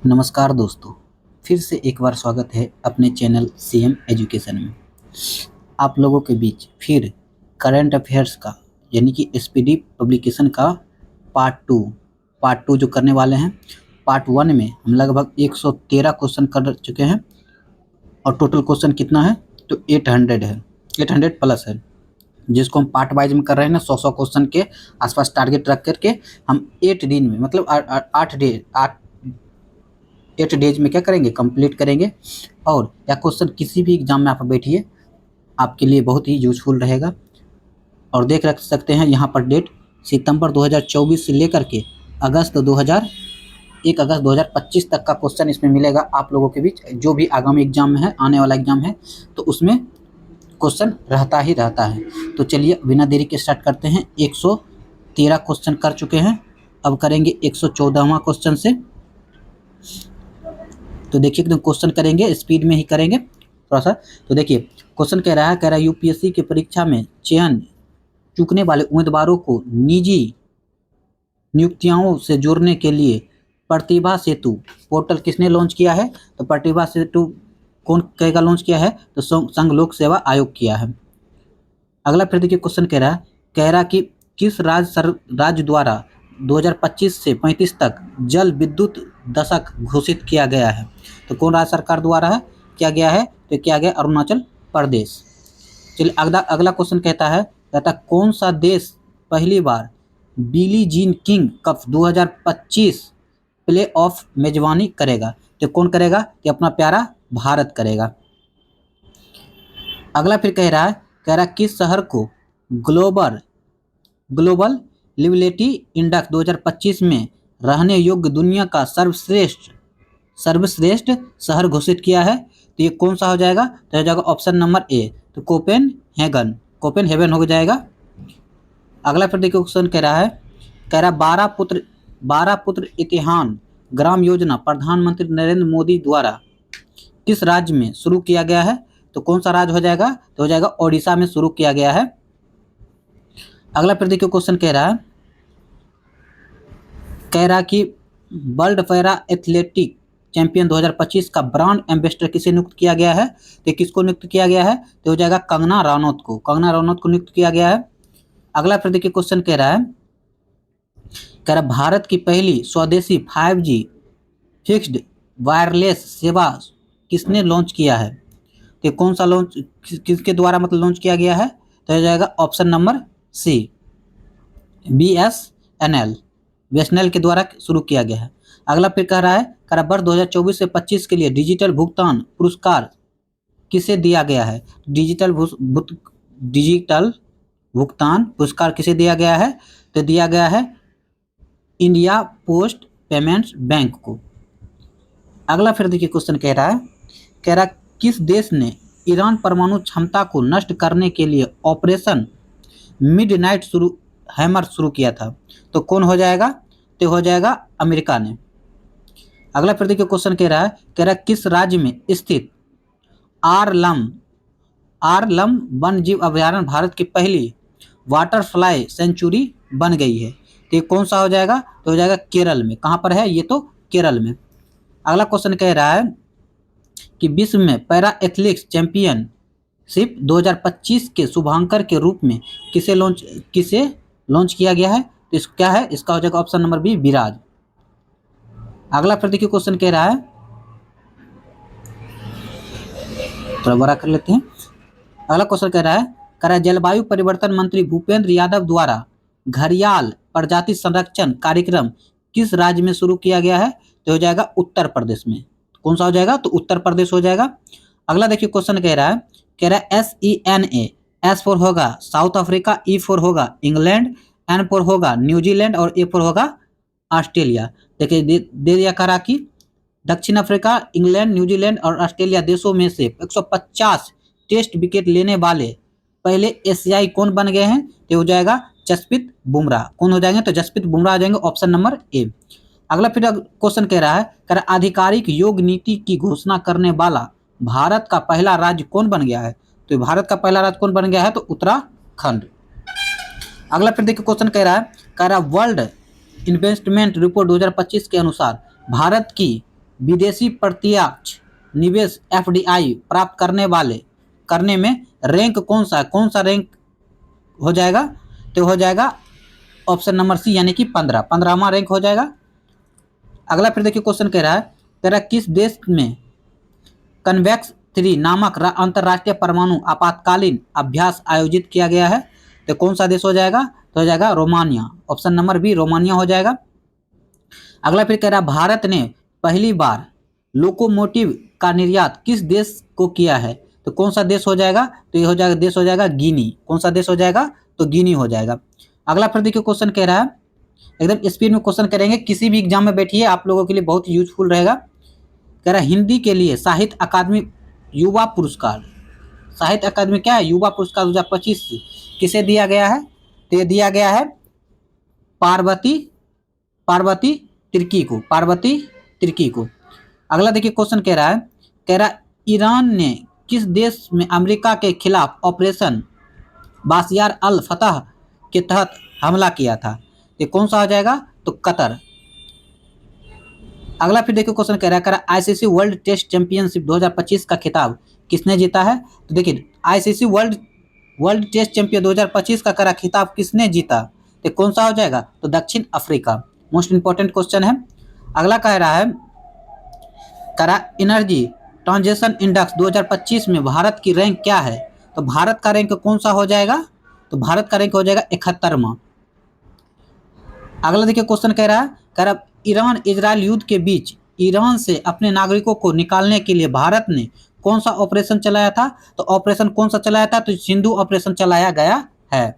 नमस्कार दोस्तों, फिर से एक बार स्वागत है अपने चैनल सीएम एजुकेशन में। आप लोगों के बीच फिर करंट अफेयर्स का यानी कि एसपीडी पब्लिकेशन का पार्ट टू जो करने वाले हैं। पार्ट वन में हम लगभग 113 क्वेश्चन कर चुके हैं और टोटल क्वेश्चन कितना है तो 800 है, 800 प्लस है, जिसको हम पार्ट वाइज में कर रहे हैं ना। 100 क्वेश्चन के आसपास टारगेट रख करके हम 8 दिन में मतलब 8 डेज में क्या करेंगे, कंप्लीट करेंगे। और यह क्वेश्चन किसी भी एग्जाम में आप बैठिए, आपके लिए बहुत ही यूजफुल रहेगा। और देख रख सकते हैं यहाँ पर डेट सितंबर 2024 से लेकर के अगस्त 2025 तक का क्वेश्चन इसमें मिलेगा आप लोगों के बीच। जो भी आगामी एग्जाम में है, आने वाला एग्जाम है, तो उसमें क्वेश्चन रहता ही रहता है। तो चलिए बिना देरी के स्टार्ट करते हैं। 113 क्वेश्चन कर चुके हैं, अब करेंगे 114वां क्वेश्चन से। तो देखिए एकदम क्वेश्चन करेंगे, स्पीड में ही करेंगे थोड़ा सा। तो देखिए क्वेश्चन कह रहा है यूपीएससी की परीक्षा में चयन चूकने वाले उम्मीदवारों को निजी नियुक्तियों से जोड़ने के लिए प्रतिभा सेतु पोर्टल किसने लॉन्च किया है? तो प्रतिभा सेतु कौन कहेगा लॉन्च किया है? तो संघ लोक सेवा आयोग किया है। अगला फिर देखिए क्वेश्चन कह रहा कि किस राज्य द्वारा 2025 से 35 तक जल विद्युत दशक घोषित किया गया है? तो कौन राज्य सरकार द्वारा है किया गया है? तो किया गया अरुणाचल प्रदेश। चलिए अगला क्वेश्चन कहता कौन सा देश पहली बार Billie Jean King Cup 2025 playoff मेजबानी करेगा? तो कौन करेगा? कि अपना प्यारा भारत करेगा। अगला फिर कह रहा किस शहर को ग्लोबल लिविलिटी इंडेक्स 2025 में रहने योग्य दुनिया का सर्वश्रेष्ठ शहर घोषित किया है? तो ये कौन सा हो जाएगा? तो हो जाएगा ऑप्शन नंबर ए, तो कोपेनहेगन हो जाएगा। अगला फिर देखिए क्वेश्चन कह रहा 12 पुत्र इतिहान ग्राम योजना प्रधानमंत्री नरेंद्र मोदी द्वारा किस राज्य में शुरू किया गया है? तो कौन सा राज्य हो जाएगा? तो हो जाएगा ओडिशा में शुरू किया गया है। अगला फिर देखिए क्वेश्चन कह रहा कि वर्ल्ड पैरा एथलेटिक चैंपियन 2025 का ब्रांड एम्बेसडर किसे नियुक्त किया गया है? तो किसको नियुक्त किया गया है? तो हो जाएगा कंगना रनौत को नियुक्त किया गया है। अगला फिर देखिए क्वेश्चन कह रहा भारत की पहली स्वदेशी 5G फिक्स्ड वायरलेस सेवा किसने लॉन्च किया है? तो कौन सा लॉन्च किसके द्वारा मतलब लॉन्च किया गया है? तो हो जाएगा ऑप्शन नंबर सी, बीएसएनएल के द्वारा शुरू किया गया है। अगला फिर कह रहा वर्ष 2024 से 25 के लिए डिजिटल भुगतान पुरस्कार किसे दिया गया है? डिजिटल भुगतान पुरस्कार किसे दिया गया है? तो दिया गया है इंडिया पोस्ट पेमेंट्स बैंक को। अगला फिर देखिए क्वेश्चन कह रहा किस देश ने ईरान परमाणु क्षमता को नष्ट करने के लिए ऑपरेशन मिडनाइट हैमर शुरू किया था? तो कौन हो जाएगा? तो हो जाएगा अमेरिका ने। अगला फिर देखिए क्वेश्चन कह रहा किस राज्य में स्थित आरलम वन जीव अभयारण्य भारत की पहली वाटरफ्लाई सेंचुरी बन गई है? तो ये कौन सा हो जाएगा? तो हो जाएगा केरल में। कहाँ पर है ये? तो केरल में। अगला क्वेश्चन कह रहा है कि विश्व में पैरा एथलेटिक्स चैंपियनशिप 2025 के शुभांकर के रूप में किसे लॉन्च किया गया है? तो क्या है? इसका हो जाएगा ऑप्शन नंबर बी, विराज। अगला फिर देखिए क्वेश्चन कह रहा है, थोड़ा बड़ा कर लेते हैं। अगला क्वेश्चन कह रहा है जलवायु परिवर्तन मंत्री भूपेंद्र यादव द्वारा घड़ियाल प्रजाति संरक्षण कार्यक्रम किस राज्य में शुरू किया गया है? तो हो जाएगा उत्तर प्रदेश में। कौन सा हो जाएगा? तो उत्तर प्रदेश हो जाएगा। अगला देखिए क्वेश्चन कह रहा है SENA, S फॉर होगा साउथ अफ्रीका, E फॉर होगा इंग्लैंड, N फॉर होगा न्यूजीलैंड और A फॉर होगा ऑस्ट्रेलिया। देखिए दे दिया करा कि दक्षिण अफ्रीका, इंग्लैंड, न्यूजीलैंड और ऑस्ट्रेलिया देशों में से 150 टेस्ट विकेट लेने वाले पहले एशियाई कौन बन गए हैं? तो हो जाएगा जसप्रीत बुमराह। कौन हो जाएंगे? तो जसप्रीत बुमराह हो जाएंगे, ऑप्शन नंबर ए। अगला फिर क्वेश्चन कह रहा है आधिकारिक योग नीति की घोषणा करने वाला भारत का पहला राज्य कौन बन गया है? तो भारत का पहला राज्य कौन बन गया है? तो उत्तराखंड। अगला फिर देखिए क्वेश्चन कह रहा वर्ल्ड इन्वेस्टमेंट रिपोर्ट 2025 के अनुसार भारत की विदेशी प्रत्यक्ष निवेश एफडीआई प्राप्त करने में रैंक कौन सा रैंक हो जाएगा? तो हो जाएगा ऑप्शन नंबर सी यानी कि 15वां रैंक हो जाएगा। अगला फिर देखिए क्वेश्चन कह रहा किस देश में कन्वेक्स 3 नामक अंतरराष्ट्रीय परमाणु आपातकालीन अभ्यास आयोजित किया गया है? तो कौन सा देश हो जाएगा? तो हो जाएगा Romania. Option number B Romania हो जाएगा। अगला फिर कह रहा भारत ने पहली बार लोकोमोटिव का निर्यात किस देश को किया है? तो कौन सा देश हो जाएगा? तो ये हो जाएगा देश हो जाएगा गिनी। कौन सा देश हो जाएगा? तो गिनी हो जाएगा। अगला फिर देखिए क्वेश्चन कह रहा है, एकदम स्पीड में क्वेश्चन करेंगे, किसी भी एग्जाम में बैठिए आप लोगों के लिए बहुत यूजफुल रहेगा। कह रहा हिंदी के लिए साहित्य अकादमी युवा पुरस्कार, साहित्य अकादमी क्या है? युवा पुरस्कार 2025 किसे दिया गया है? तो ये दिया गया है पार्वती तिर्की को। अगला देखिए क्वेश्चन कह रहा ईरान ने किस देश में अमेरिका के खिलाफ ऑपरेशन बासियार अल फतह के तहत हमला किया था? ये कौन सा हो जाएगा? तो कतर। अगला फिर देखिए क्वेश्चन कह रहा है आईसीसी वर्ल्ड टेस्ट चैंपियनशिप 2025 का खिताब किसने जीता है? तो देखिए आईसीसी वर्ल्ड टेस्ट चैंपियन 2025 का खिताब किसने जीता? तो कौन सा हो जाएगा? तो दक्षिण अफ्रीका। मोस्ट इंपॉर्टेंट क्वेश्चन है। अगला कह रहा है एनर्जी ट्रांजेक्शन इंडेक्स 2025 में भारत की रैंक क्या है? तो भारत का रैंक कौन सा हो जाएगा? तो भारत का रैंक हो जाएगा 71वां। अगला देखिए क्वेश्चन कह रहा ईरान इजरायल युद्ध के बीच ईरान से अपने नागरिकों को निकालने के लिए भारत ने कौन सा ऑपरेशन चलाया था? तो ऑपरेशन कौन सा चलाया था? तो सिंधु ऑपरेशन चलाया गया है।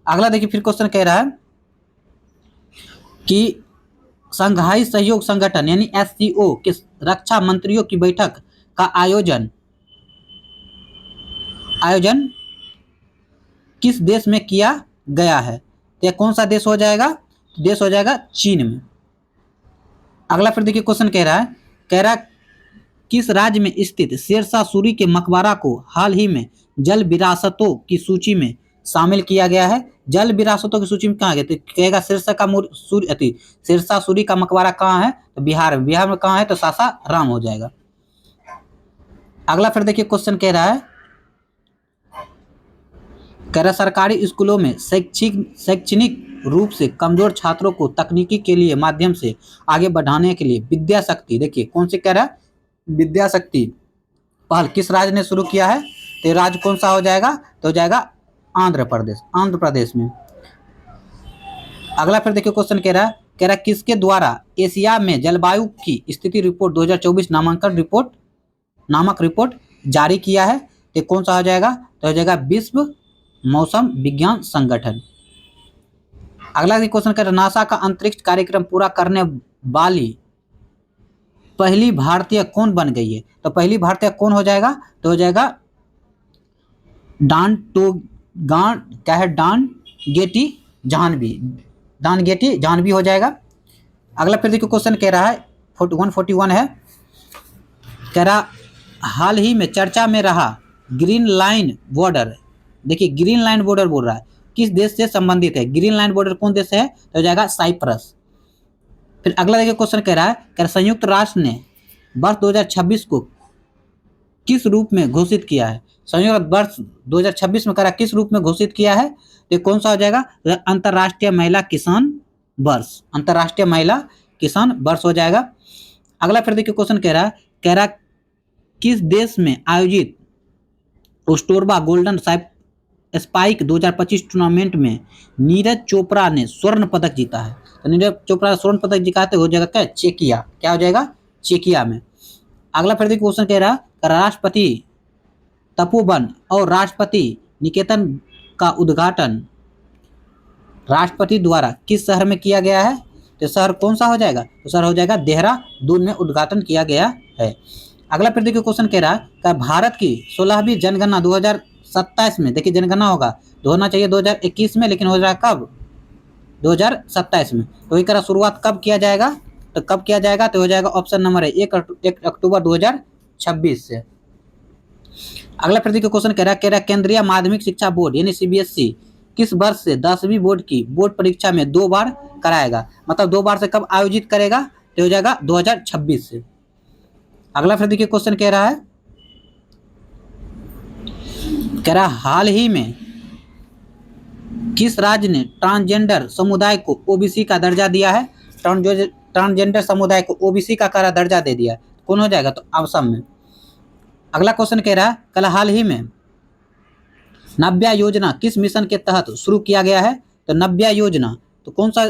अगला देखिए फिर क्वेश्चन कह रहा है कि संघाई सहयोग संगठन यानी एससीओ के रक्षा मंत्रियों की बैठक का आयोजन किस देश में किया गया है? तो कौन सा देश हो जाएगा? देश हो जाएगा चीन में। अगला फिर देखिए क्वेश्चन कह रहा किस राज्य में स्थित शेरशाह सूरी के मकबरा को हाल ही में जल विरासतों की सूची में शामिल किया गया है? जल विरासतों की सूची में कहाँ गया? तो कहेगा शेरशाह सूरी का मकबरा कहाँ है? तो बिहार में कहाँ है? तो सासाराम हो जाएगा। अगला फिर देखिए क्वेश्चन कह रहा सरकारी स्कूलों में शैक्षणिक रूप से कमजोर छात्रों को तकनीकी के लिए माध्यम से आगे बढ़ाने के लिए विद्या शक्ति, देखिए कौन से कह रहा है? विद्या शक्ति पहल किस राज्य ने शुरू किया है? तो राज्य कौन सा हो जाएगा? तो हो जाएगा आंध्र प्रदेश में। अगला फिर देखिए क्वेश्चन कह रहा किसके द्वारा एशिया में जलवायु की स्थिति रिपोर्ट 2024 नामक रिपोर्ट जारी किया है? तो कौन सा हो जाएगा? तो हो जाएगा विश्व मौसम विज्ञान संगठन। अगला क्वेश्चन कह रहा नासा का अंतरिक्ष कार्यक्रम पूरा करने वाली पहली भारतीय कौन बन गई है? तो पहली भारतीय कौन हो जाएगा? तो हो जाएगा डान गेटी जानवी हो जाएगा। अगला फिर देखिए क्वेश्चन कह रहा है 141 है, कह रहा हाल ही में चर्चा में रहा ग्रीन लाइन बॉर्डर, देखिए ग्रीन लाइन बॉर्डर बोल रहा है किस देश से संबंधित है? ग्रीन लाइन बॉर्डर कौन देश है? तो हो जाएगा साइप्रस। फिर अगला देखिए क्वेश्चन कह रहा है संयुक्त राष्ट्र ने वर्ष 2026 को किस रूप में घोषित किया है? संयुक्त वर्ष 2026 में करा किस रूप में घोषित किया है? तो कौन सा हो जाएगा? अंतर्राष्ट्रीय महिला किसान वर्ष हो जाएगा। अगला फिर देखिए क्वेश्चन कह रहा किस देश में आयोजित ओस्टोरबा गोल्डन स्पाइक 2025 टूर्नामेंट में नीरज चोपड़ा ने स्वर्ण पदक जीता है? तो नीरज चोपड़ा स्वर्ण पदक जीताते हो जाएगा क्या? चेकिया। क्या हो जाएगा? चेकिया में। अगला फिर देखिए क्वेश्चन कह रहा राष्ट्रपति तपोवन और राष्ट्रपति निकेतन का उद्घाटन राष्ट्रपति द्वारा किस शहर में किया गया है? तो शहर कौन सा हो जाएगा? तो शहर हो जाएगा देहरादून में उद्घाटन किया गया है। अगला फिर देखिए क्वेश्चन कह रहा भारत की 16वीं जनगणना 2027 में, देखिए जनगणना होगा तो होना चाहिए 2021 में, लेकिन हो रहा है कब? 2027 में। तो वही करा शुरुआत कब किया जाएगा? तो कब किया जाएगा? तो हो जाएगा ऑप्शन नंबर है 1 अक्टूबर 2026 से। अगला फिर देखिए क्वेश्चन कह रहा केंद्रीय माध्यमिक शिक्षा बोर्ड यानी सीबीएसई किस वर्ष से 10वीं बोर्ड की बोर्ड परीक्षा में 2 बार कराएगा? मतलब 2 बार से कब आयोजित करेगा? तो हो जाएगा 2026 से। अगला फिर देखिए क्वेश्चन कह रहा है, हाल ही में किस राज्य ने ट्रांसजेंडर समुदाय को ओबीसी का दर्जा दिया है? ट्रांसजेंडर समुदाय को ओबीसी का करा दर्जा दे दिया है, कौन हो जाएगा? तो असम में। अगला क्वेश्चन कह रहा है, कल हाल ही में नव्या योजना किस मिशन के तहत शुरू किया गया है? तो नव्या योजना तो कौन सा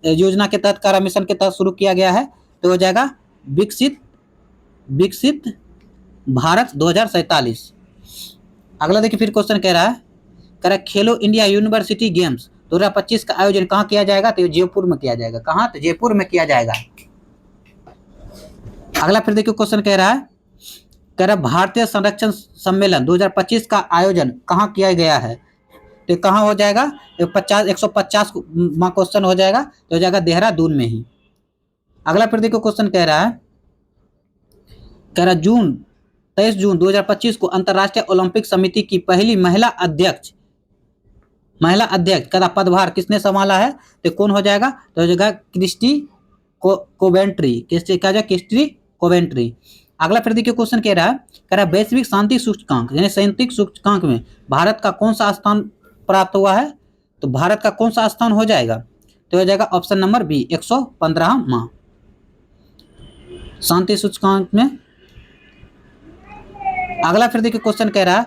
योजना के तहत करा मिशन के तहत शुरू किया गया है? तो हो जाएगा विकसित भारत 2047। अगला देखिए फिर क्वेश्चन कह रहा है, खेलो इंडिया यूनिवर्सिटी गेम्स 2025 का आयोजन कहाँ किया जाएगा? तो जयपुर में किया जाएगा। कहाँ? तो जयपुर में किया जाएगा। अगला फिर देखिए क्वेश्चन कह रहा है, भारतीय संरक्षण सम्मेलन 2025 का आयोजन कहाँ किया गया है? तो कहाँ हो जाएगा? 150 क्वेश्चन हो जाएगा, तो हो जाएगा देहरादून में ही। अगला फिर देखिए क्वेश्चन कह रहा है, 23 जून 2025 को अंतर्राष्ट्रीय ओलंपिक समिति की पहली महिला अध्यक्ष का पदभार किसने संभाला है? तो कौन हो जाएगा? तो हो जाएगा क्रिस्टी कोवेंट्री। अगला फिर देखिए क्वेश्चन कह रहा है, वैश्विक शांति सूचकांक यानी शांतिक सूचकांक में भारत का कौन सा स्थान प्राप्त हुआ है? तो भारत का कौन सा स्थान हो जाएगा? तो हो जाएगा ऑप्शन नंबर बी 115वां शांति सूचकांक में। अगला फिर देखिए क्वेश्चन कह रहा है,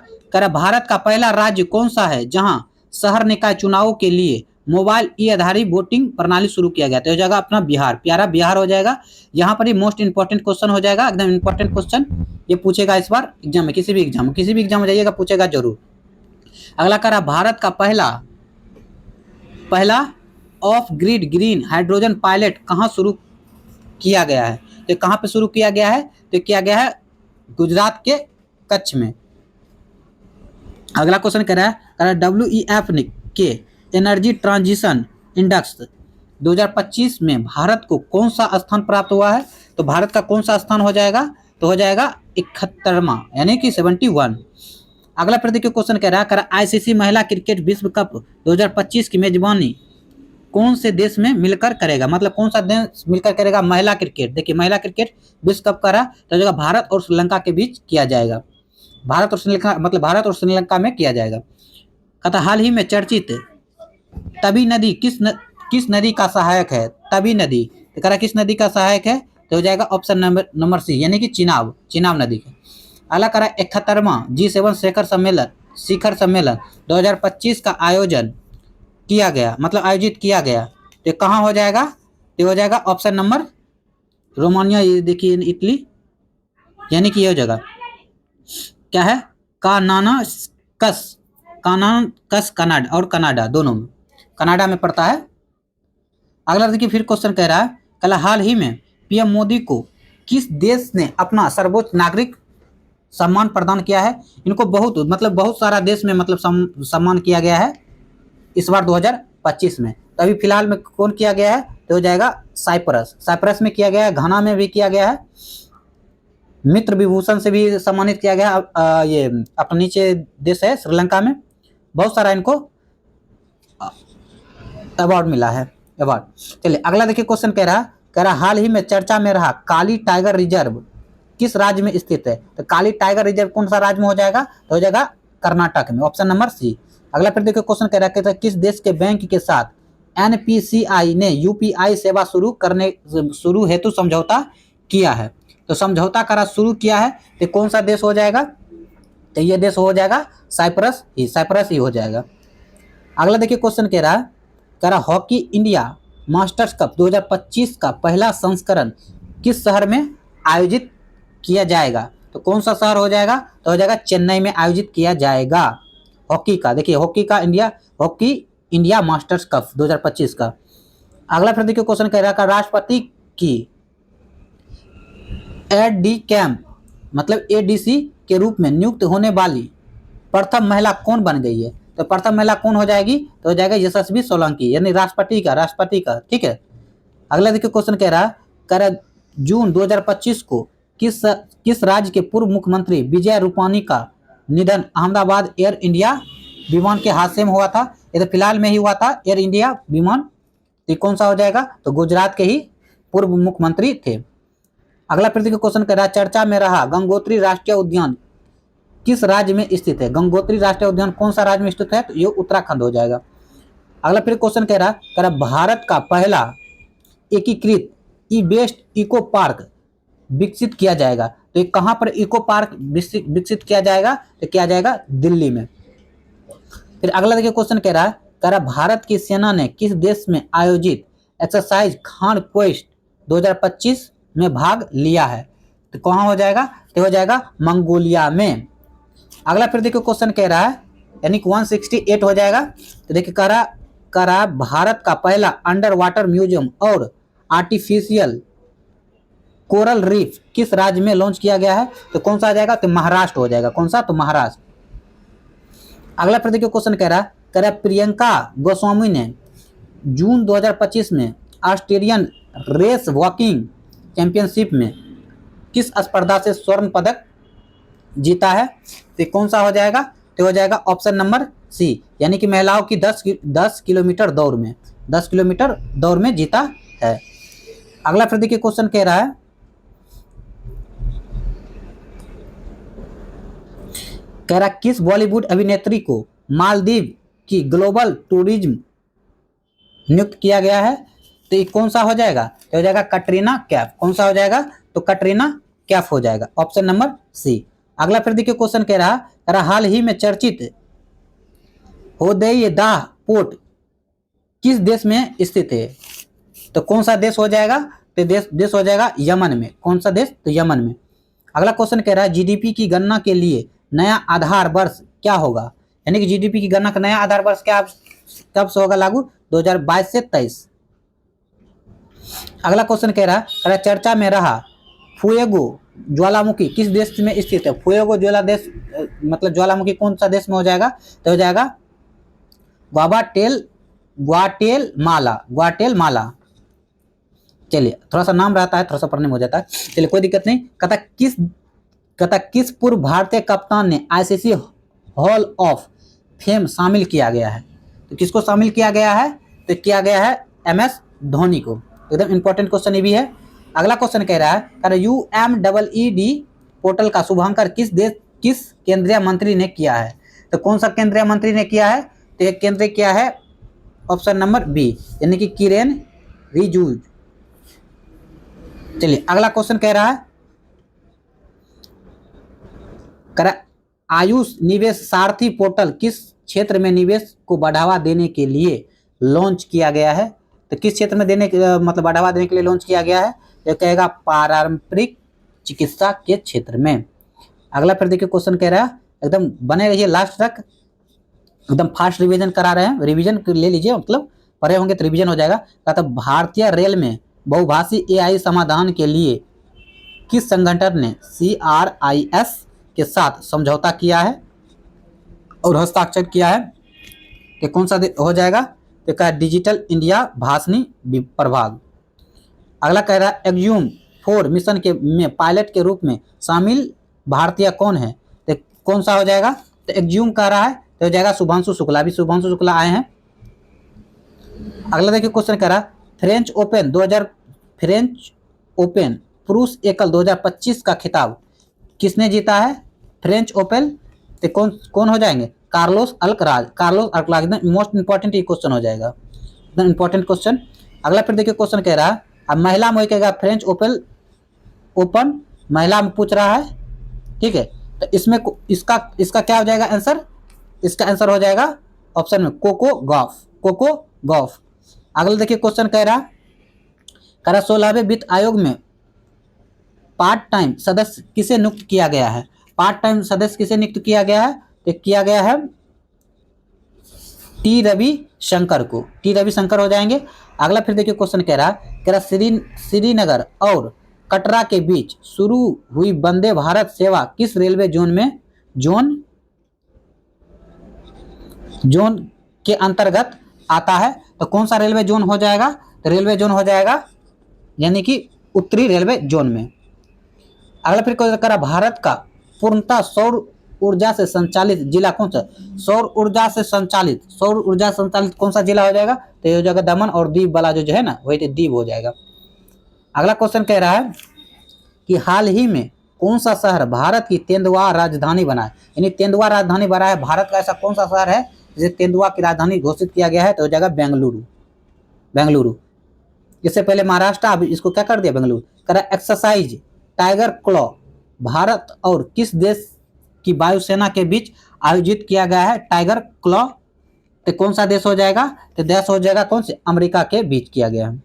भारत का पहला राज्य कौन सा है जहां शहर निकाय चुनावों के लिए मोबाइल ई आधारित वोटिंग प्रणाली शुरू किया गया? तो हो जाएगा अपना बिहार, प्यारा बिहार हो जाएगा। यहाँ पर ही मोस्ट इंपॉर्टेंट क्वेश्चन हो जाएगा, एकदम इंपॉर्टेंट क्वेश्चन ये पूछेगा इस बार एग्जाम में, किसी भी एग्जाम में जाइएगा पूछेगा जरूर। अगला कह रहा, भारत का पहला of grid green hydrogen pilot कहाँ शुरू किया गया है? तो कहाँ पे शुरू किया गया है? तो किया गया है गुजरात के कच्छ में। अगला क्वेश्चन कह रहा है, WEF के एनर्जी ट्रांजिशन इंडेक्स 2025 में भारत को कौन सा स्थान प्राप्त हुआ है? तो भारत का कौन सा स्थान हो जाएगा? तो हो जाएगा 71वां यानी कि 71। अगला फिर देखिए क्वेश्चन कह रहा है, ICC महिला क्रिकेट विश्व कप 2025 की मेजबानी कौन से देश में मिलकर करेगा? मतलब कौन सा देश मिलकर करेगा महिला क्रिकेट? देखिए महिला क्रिकेट विश्व कप करा तो जगह भारत और श्रीलंका के बीच किया जाएगा। भारत और श्रीलंका में किया जाएगा। कहता हाल ही में चर्चित तवी नदी किस नदी का सहायक है? तवी नदी तो कह रहा किस नदी का सहायक है? तो हो जाएगा ऑप्शन नंबर सी यानी कि चिनाब नदी का। अगला कह रहा 71वां G7 शिखर सम्मेलन 2025 का आयोजित किया गया तो कहाँ हो जाएगा? तो हो जाएगा ऑप्शन नंबर रोमानिया, ये देखिए इटली, यानी कि ये हो जाएगा क्या है कानाकस कनाडा दोनों में, कनाडा में पड़ता है। अगला देखिए फिर क्वेश्चन कह रहा है, कल हाल ही में पीएम मोदी को किस देश ने अपना सर्वोच्च नागरिक सम्मान प्रदान किया है? इनको बहुत सारा देश में सम्मान किया गया है इस बार 2025 में। तो अभी फिलहाल में कौन किया गया है? तो हो जाएगा साइप्रस में किया गया है, घाना में भी किया गया है, मित्र विभूषण से भी सम्मानित किया गया। ये अपने नीचे देश है श्रीलंका में, बहुत सारा इनको अवार्ड मिला है चलिए अगला देखिए क्वेश्चन कह रहा हाल ही में चर्चा में रहा काली टाइगर रिजर्व किस राज्य में स्थित है? तो काली टाइगर रिजर्व कौन सा राज्य में हो जाएगा? तो हो जाएगा कर्नाटक में, ऑप्शन नंबर सी। अगला फिर देखिए क्वेश्चन कह रहा है किस देश के बैंक के साथ NPCI ने UPI सेवा शुरू हेतु समझौता किया है? तो समझौता करा शुरू किया है तो कौन सा देश हो जाएगा? तो ये देश हो जाएगा साइप्रस ही हो जाएगा। अगला देखिए क्वेश्चन कह रहा हॉकी इंडिया मास्टर्स कप 2025 का पहला संस्करण किस शहर में आयोजित किया जाएगा? तो कौन सा शहर हो जाएगा? तो हो जाएगा चेन्नई में आयोजित किया जाएगा हॉकी का। देखिए हॉकी इंडिया मास्टर्स कप 2025 का। अगला फिर देखिए क्वेश्चन कह रहा है राष्ट्रपति की ADC के रूप में नियुक्त होने वाली प्रथम महिला कौन बन गई है? तो प्रथम महिला कौन हो जाएगी? तो हो जाएगा यशस्वी सोलंकी यानी राष्ट्रपति का ठीक है। अगला देखिए क्वेश्चन कह रहा जून 2025 को किस राज्य के पूर्व मुख्यमंत्री विजय रूपाणी का निधन अहमदाबाद एयर इंडिया विमान के हादसे में हुआ था? ये तो फिलहाल में ही हुआ था एयर इंडिया विमान। तो कौन सा हो जाएगा? तो गुजरात के ही पूर्व मुख्यमंत्री थे। अगला फिर देखिए क्वेश्चन कह रहा है, चर्चा में रहा गंगोत्री राष्ट्रीय उद्यान किस राज्य में स्थित है? गंगोत्री राष्ट्रीय उद्यान कौन सा राज्य में स्थित है? तो ये उत्तराखंड हो जाएगा। अगला फिर क्वेश्चन कह रहा भारत का पहला एकीकृत ई वेस्ट इको पार्क विकसित किया जाएगा। तो ये कहां पर इको पार्क विकसित किया जाएगा? तो किया जाएगा दिल्ली में। फिर अगला देखिए क्वेश्चन कह रहा भारत की सेना ने किस देश में आयोजित एक्सरसाइज खान क्वेस्ट 2025 में भाग लिया है? तो कहां हो जाएगा? तो हो जाएगा मंगोलिया में। अगला फिर देखिए क्वेश्चन कह रहा है, यानी कि 168 हो जाएगा। तो देखिए कह रहा भारत का पहला अंडर वाटर म्यूजियम और आर्टिफिशियल कोरल रीफ किस राज्य में लॉन्च किया गया है? तो कौन सा आ जाएगा? तो महाराष्ट्र हो जाएगा। कौन सा? तो महाराष्ट्र। अगला फिर देखिए क्वेश्चन कह रहा प्रियंका गोस्वामी ने जून 2025 में ऑस्ट्रेलियन रेस वॉकिंग चैंपियनशिप में किस स्पर्धा से स्वर्ण पदक जीता है? तो कौन सा हो जाएगा? तो हो जाएगा ऑप्शन नंबर सी, यानी कि महिलाओं की 10 किलोमीटर दौड़ में 10 किलोमीटर दौड़ में जीता है। अगला फिर देखिए क्वेश्चन कह रहा किस बॉलीवुड अभिनेत्री को मालदीव की ग्लोबल टूरिज्म नियुक्त किया गया है? तो ये कौन सा हो जाएगा? तो हो जाएगा कटरीना कैफ। कौन सा हो जाएगा? तो कटरीना कैफ हो जाएगा। Option number C. अगला फिर देखिए क्वेश्चन कह रहा हाल ही में चर्चित होदेई दाह पोर्ट किस देश में स्थित है? तो कौन सा देश हो जाएगा? तो देश हो जाएगा यमन में। कौन सा देश? तो यमन में। अगला क्वेश्चन कह रहा है जीडीपी की गणना के लिए नया आधार वर्ष क्या होगा? यानी कि जीडीपी की गणना का नया आधार वर्ष क्या कब से होगा लागू? 2022 से 23। अगला क्वेश्चन कह रहा चर्चा में रहा फुएगो ज्वालामुखी किस देश में स्थित है? फुएगो मतलब ज्वालामुखी कौन सा देश में हो जाएगा? तो हो जाएगा ग्वाटेलमाला। चलिए, थोड़ा सा नाम रहता है, थोड़ा सा पढ़ने में हो जाता है, चलिए कोई दिक्कत नहीं। कहता किस पूर्व भारतीय कप्तान ने आईसीसी हॉल ऑफ फेम शामिल किया गया है? तो किसको शामिल किया गया है? तो किया गया है MS धोनी को। एकदम इंपॉर्टेंट क्वेश्चन ये भी है। अगला क्वेश्चन कह रहा है UMEED पोर्टल का शुभारंभ किस केंद्रीय मंत्री ने किया है? तो कौन सा केंद्रीय मंत्री ने किया है? तो एक केंद्रीय किया है ऑप्शन नंबर बी, यानी कि किरेन रिजिजू। चलिए अगला क्वेश्चन कह रहा आयुष निवेश सारथी पोर्टल किस क्षेत्र में निवेश को बढ़ावा देने के लिए लॉन्च किया गया है? तो किस क्षेत्र में मतलब बढ़ावा देने के लिए लॉन्च किया गया है? यह कहेगा पारंपरिक चिकित्सा के क्षेत्र में। अगला फिर देखिए क्वेश्चन कह रहा है, एकदम बने रहिए लास्ट तक, एकदम फास्ट रिवीजन करा रहे हैं, रिवीजन ले लीजिए, मतलब पढ़े होंगे तो रिवीजन हो जाएगा। कहता भारतीय रेल में बहुभाषी AI समाधान के लिए किस संगठन ने CRIS के साथ समझौता किया है और हस्ताक्षर किया है? कि कौन सा हो जाएगा? तो कहा डिजिटल इंडिया भाषणी प्रभाग। अगला कह रहा है एक्ज्यूम 4 मिशन में पायलट के रूप में शामिल भारतीय कौन है? तो कौन सा हो जाएगा? तो एक्ज्यूम कह रहा है तो हो जाएगा शुभांशु शुक्ला। अभी शुभांशु शुक्ला आए हैं। अगला देखिए क्वेश्चन कह रहा फ्रेंच ओपन पुरुष एकल 2025 का खिताब किसने जीता है? फ्रेंच ओपन तो कौन हो जाएंगे? Carlos Alcaraz. एकदम मोस्ट इंपॉर्टेंट ये क्वेश्चन हो जाएगा, एकदम इंपॉर्टेंट क्वेश्चन। अगला फिर देखिए क्वेश्चन कह रहा है अब महिला में कहेगा फ्रेंच ओपन महिला में पूछ रहा है, ठीक है। तो इसमें इसका क्या हो जाएगा आंसर? इसका आंसर हो जाएगा ऑप्शन में कोको गॉफ। अगला देखिए क्वेश्चन कह रहा 16वें वित्त आयोग में पार्ट टाइम सदस्य किसे नियुक्त किया गया है? पार्ट टाइम सदस्य किसे नियुक्त किया गया है? तो किया गया है टी रविशंकर को। टी रविशंकर हो जाएंगे। अगला फिर देखिए क्वेश्चन कह रहा श्रीनगर और कटरा के बीच शुरू हुई वंदे भारत सेवा किस रेलवे जोन के अंतर्गत आता है? तो कौन सा रेलवे जोन हो जाएगा? तो रेलवे जोन हो जाएगा यानी कि उत्तरी रेलवे जोन में। अगला फिर करा भारत का पूर्णतः सौर ऊर्जा से संचालित जिला कौन सा? सौर ऊर्जा से संचालित कौन सा जिला हो जाएगा? तो ये हो जाएगा दमन और दीव वाला जो है ना, वही तो दीव हो जाएगा। अगला क्वेश्चन कह रहा है कि हाल ही में कौन सा शहर भारत की तेंदुआ राजधानी बना है, यानी तेंदुआ राजधानी बना है भारत का ऐसा कौन सा शहर है जिसे तेंदुआ की राजधानी घोषित किया गया है, तो हो जाएगा बेंगलुरु। बेंगलुरु। इससे पहले महाराष्ट्र, अब इसको क्या कर दिया बेंगलुरु। कह रहा एक्सरसाइज टाइगर क्लॉ भारत और किस देश की वायुसेना के बीच आयोजित किया गया है टाइगर क्लॉ, तो कौन सा देश हो जाएगा, तो देश हो जाएगा कौन से, अमेरिका के बीच किया गया है।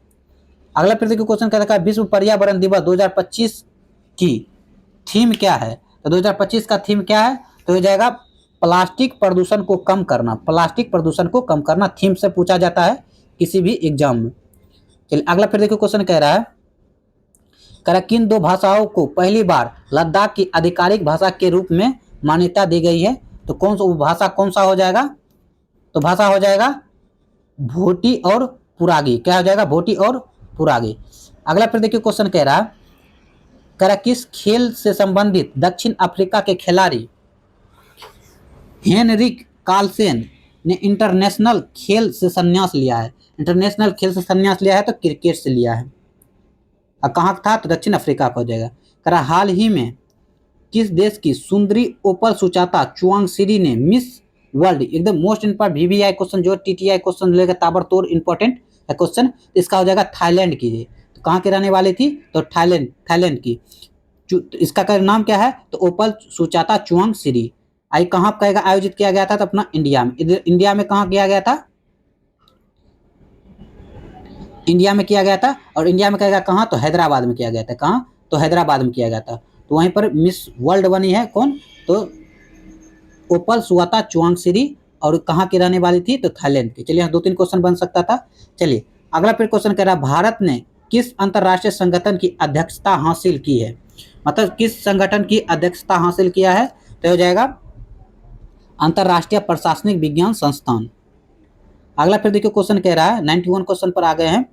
अगला प्रतियोगी क्वेश्चन कहता है विश्व पर्यावरण दिवस 2025 की थीम क्या है, तो 2025 का थीम क्या है, तो हो जाएगा प्लास्टिक प्रदूषण को कम करना। प्लास्टिक प्रदूषण को कम करना थीम से पूछा जाता है किसी भी एग्जाम में। चलिए अगला फिर देखिए क्वेश्चन कह रहा है किन दो भाषाओं को पहली बार लद्दाख की आधिकारिक भाषा के रूप में मान्यता दी गई है, तो कौन सा भाषा कौन सा हो जाएगा, तो भाषा हो जाएगा भोटी और पुरागी। क्या हो जाएगा, भोटी और पुरागी। अगला फिर देखिए क्वेश्चन कह रहा है किस खेल से संबंधित दक्षिण अफ्रीका के खिलाड़ी हेनरिक कार्लसेन ने इंटरनेशनल खेल से संन्यास लिया है। इंटरनेशनल खेल से संन्यास लिया है तो क्रिकेट से लिया है। और कहाँ था, तो दक्षिण अफ्रीका का हो जाएगा। कह रहा हाल ही में किस देश की सुंदरी ओपल सुचाता चुआंगसीरी ने मिस वर्ल्ड, एकदम मोस्ट इंपॉर्टेंट वीवीआई क्वेश्चन जो टीटीआई क्वेश्चन लेगा ताबड़तोड़ इंपॉर्टेंट है क्वेश्चन, इसका हो जाएगा थाईलैंड की है। तो कहाँ की रहने वाली थी, तो थाईलैंड की। इसका का नाम क्या है, तो ओपल सुचाता चुआंगसीरी। आई कहाँ कहेगा आयोजित किया गया था, तो अपना इंडिया में। इधर इंडिया में कहाँ किया गया था, इंडिया में किया गया था। और इंडिया में कहेगा कहाँ, तो हैदराबाद में किया गया था। कहाँ, तो हैदराबाद में किया गया था। तो वहीं पर मिस वर्ल्ड बनी है कौन, तो ओपल सुवाता चुआंगसीरी। और कहाँ की रहने वाली थी, तो थाईलैंड की। चलिए 2-3 क्वेश्चन बन सकता था। चलिए अगला फिर क्वेश्चन कह रहा है भारत ने किस अंतर्राष्ट्रीय संगठन की अध्यक्षता हासिल की है, मतलब किस संगठन की अध्यक्षता हासिल किया है, तो हो जाएगा अंतर्राष्ट्रीय प्रशासनिक विज्ञान संस्थान। अगला फिर देखिए क्वेश्चन कह रहा है 91 क्वेश्चन पर आ गए हैं।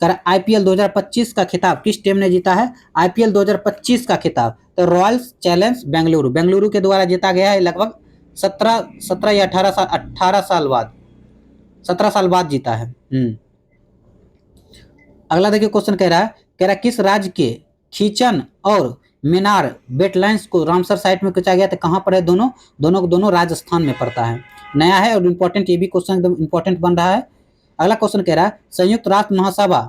कह रहा आईपीएल 2025 का खिताब किस टीम ने जीता है, आईपीएल 2025 का खिताब तो रॉयल्स चैलेंज बेंगलुरु, बेंगलुरु के द्वारा जीता गया है। लगभग 17 या 18 साल बाद, 17 साल बाद जीता है। अगला देखिए क्वेश्चन कह रहा किस राज्य के खींचन और मेनार वेटलैंड्स को रामसर साइट में खींचा गया, तो कहाँ पर है, दोनों राजस्थान में पड़ता है। नया है और इम्पोर्टेंट, ये भी क्वेश्चन एकदम इम्पोर्टेंट बन रहा है। अगला क्वेश्चन कह रहा है संयुक्त राष्ट्र महासभा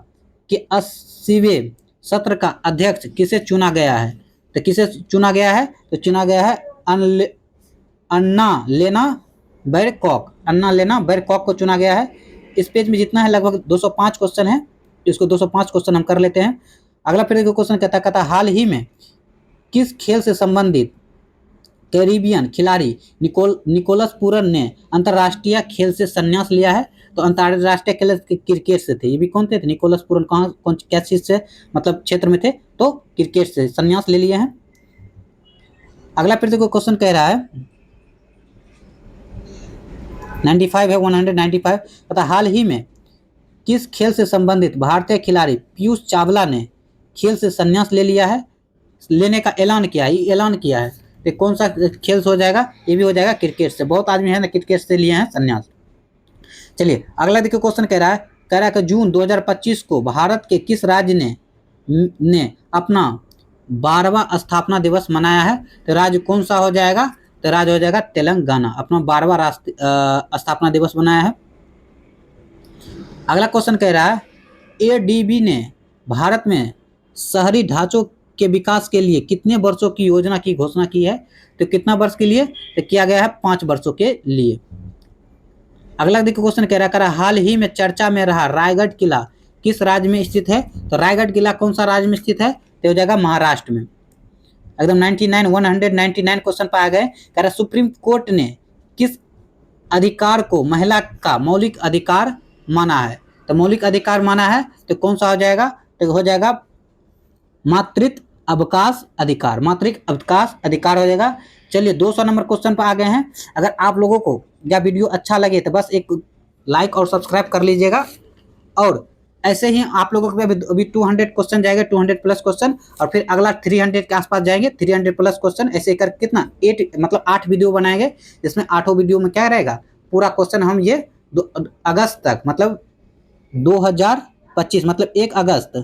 के 80वें सत्र का अध्यक्ष किसे चुना गया है, तो किसे चुना गया है, तो चुना गया है अन्ना लेना बैरकॉक को चुना गया है। इस पेज में जितना है लगभग 205 क्वेश्चन है, इसको 205 क्वेश्चन हम कर लेते हैं। अगला फिर क्वेश्चन कहता हाल ही में किस खेल से संबंधित कैरिबियन खिलाड़ी निकोलस पूरन ने अंतर्राष्ट्रीय खेल से संन्यास लिया है, तो अंतर्राष्ट्रीय खेल क्रिकेट से थे। ये भी कौन थे, निकोलस पूरन कौन क्या चीज से मतलब क्षेत्र में थे, तो क्रिकेट से संन्यास ले लिए हैं। अगला फिर देखो क्वेश्चन कह रहा है 95 है 195, पता हाल ही में किस खेल से संबंधित भारतीय खिलाड़ी पीयूष चावला ने खेल से संन्यास ले लिया है, लेने का ऐलान किया है, तो कौन सा खेल से हो जाएगा, ये भी हो जाएगा क्रिकेट से। बहुत आदमी है ना क्रिकेट से लिए हैं संन्यास। चलिए अगला देखिए क्वेश्चन कह रहा है कि जून 2025 को भारत के किस राज्य ने अपना 12वां स्थापना दिवस मनाया है, तो राज्य कौन सा हो जाएगा, तो राज्य हो जाएगा तेलंगाना, अपना 12वां स्थापना दिवस मनाया है। अगला क्वेश्चन कह रहा है एडीबी ने भारत में शहरी ढांचों के विकास के लिए कितने वर्षों की योजना की घोषणा की है, तो कितना वर्ष के लिए, तो किया गया है 5 वर्षों के लिए। अगला देखिए क्वेश्चन कह रहा है हाल ही में चर्चा में रहा रायगढ़ किला किस राज्य में स्थित है, तो रायगढ़ किला कौन सा राज्य में स्थित है, तो हो जाएगा महाराष्ट्र में। एकदम 199 क्वेश्चन पर आ गए। कह रहा सुप्रीम कोर्ट ने किस अधिकार को महिला का मौलिक अधिकार माना है, तो मौलिक अधिकार माना है तो कौन सा हो जाएगा, तो हो जाएगा मातृत्व अवकाश अधिकार हो जाएगा। चलिए 200 नंबर क्वेश्चन पर आ गए हैं। अगर आप लोगों को यह वीडियो अच्छा लगे तो बस एक लाइक और सब्सक्राइब कर लीजिएगा। और ऐसे ही आप लोगों के अभी 200 क्वेश्चन जाएगा, 200 प्लस क्वेश्चन, और फिर अगला 300 के आसपास जाएंगे, 300 प्लस क्वेश्चन। ऐसे कर कितना 8 वीडियो बनाएंगे, जिसमें 8 वीडियो में क्या रहेगा, पूरा क्वेश्चन हम ये अगस्त तक, मतलब 2025 मतलब 1 अगस्त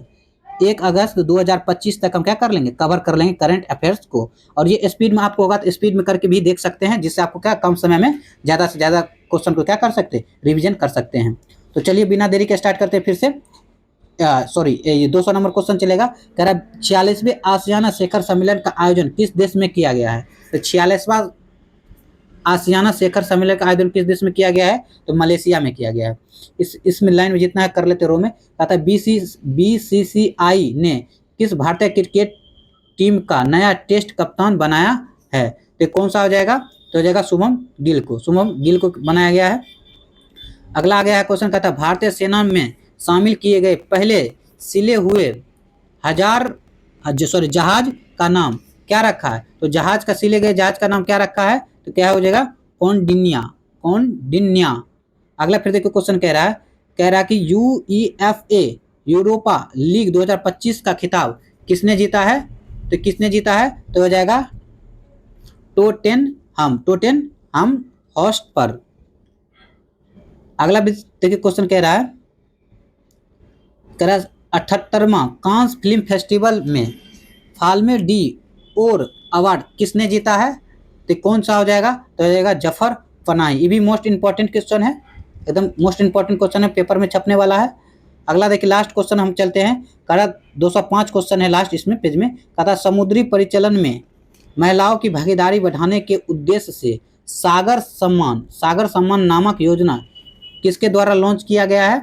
1 अगस्त 2025 तक हम क्या कर लेंगे, कवर कर लेंगे करंट अफेयर्स को। और ये स्पीड में आपको होगा तो स्पीड में करके भी देख सकते हैं, जिससे आपको क्या कम समय में ज़्यादा से ज़्यादा क्वेश्चन को क्या कर सकते हैं, रिविजन कर सकते हैं। तो चलिए बिना देरी के स्टार्ट करते हैं फिर से। सॉरी, ये 200 नंबर क्वेश्चन चलेगा। कह रहा है 46वें आसियाना शिखर सम्मेलन का आयोजन किस देश में किया गया है। तो 46वां आसियाना शिखर सम्मेलन का आयोजन किस देश में किया गया है, तो मलेशिया में किया गया है। इसमें लाइन में जितना है कर लेते रो में। कहता है बीसीसीआई ने किस भारतीय क्रिकेट टीम का नया टेस्ट कप्तान बनाया है। तो कौन सा हो जाएगा, तो हो जाएगा शुभम गिल को, शुभम गिल को बनाया गया है। अगला आ गया है क्वेश्चन, कहता है भारतीय सेना में शामिल किए गए पहले सिले हुए जहाज का नाम क्या रखा है। तो जहाज का सिले गए जहाज का नाम क्या रखा है, तो क्या हो जाएगा, कौंडिन्या। अगला फिर देखो क्वेश्चन कह रहा है कि यूईएफए यूरोपा लीग 2025 का खिताब किसने जीता है। तो किसने जीता है, तो हो जाएगा टोटेनहम हॉटस्पर। अगला भी देखिए क्वेश्चन कह रहा है 78वां कांस फिल्म फेस्टिवल में फाल्मे डी और अवार्ड किसने जीता है। तो कौन सा हो जाएगा, तो हो जाएगा जफर पनाही। ये भी मोस्ट इंपॉर्टेंट क्वेश्चन है, एकदम मोस्ट इंपॉर्टेंट क्वेश्चन है, पेपर में छपने वाला है। अगला देखिए लास्ट क्वेश्चन हम चलते हैं। करा 205 क्वेश्चन है लास्ट इसमें पेज में। कहा समुद्री परिचालन में महिलाओं की भागीदारी बढ़ाने के उद्देश्य से सागर सम्मान नामक योजना किसके द्वारा लॉन्च किया गया है।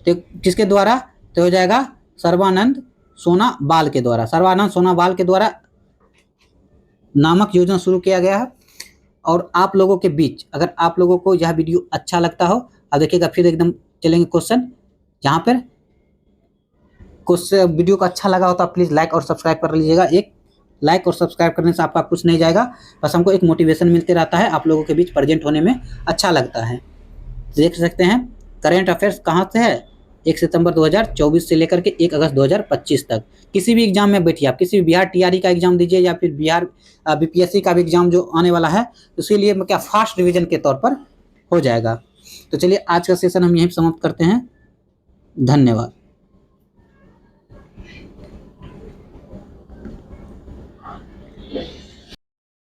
तो किसके द्वारा, तो हो जाएगा सर्बानंद सोनावाल के द्वारा नामक योजना शुरू किया गया है। और आप लोगों के बीच अगर आप लोगों को यह वीडियो अच्छा लगता हो, अब देखिएगा फिर एकदम चलेंगे क्वेश्चन। जहाँ पर क्वेश्चन वीडियो को अच्छा लगा हो तो आप प्लीज़ लाइक और सब्सक्राइब कर लीजिएगा। एक लाइक और सब्सक्राइब करने से आपका कुछ नहीं जाएगा, बस हमको एक मोटिवेशन मिलते रहता है, आप लोगों के बीच प्रेजेंट होने में अच्छा लगता है। देख सकते हैं करेंट अफेयर्स कहाँ से है, 1 सितंबर 2024 से लेकर के 1 अगस्त 2025 तक। किसी भी एग्जाम में बैठिए, आप किसी भी बिहार टीआरई का एग्जाम दीजिए या फिर बिहार बीपीएससी का भी एग्जाम जो आने वाला है, उसके लिए क्या फास्ट रिवीजन के तौर पर हो जाएगा। तो चलिए आज का सेशन हम यहीं समाप्त करते हैं। धन्यवाद।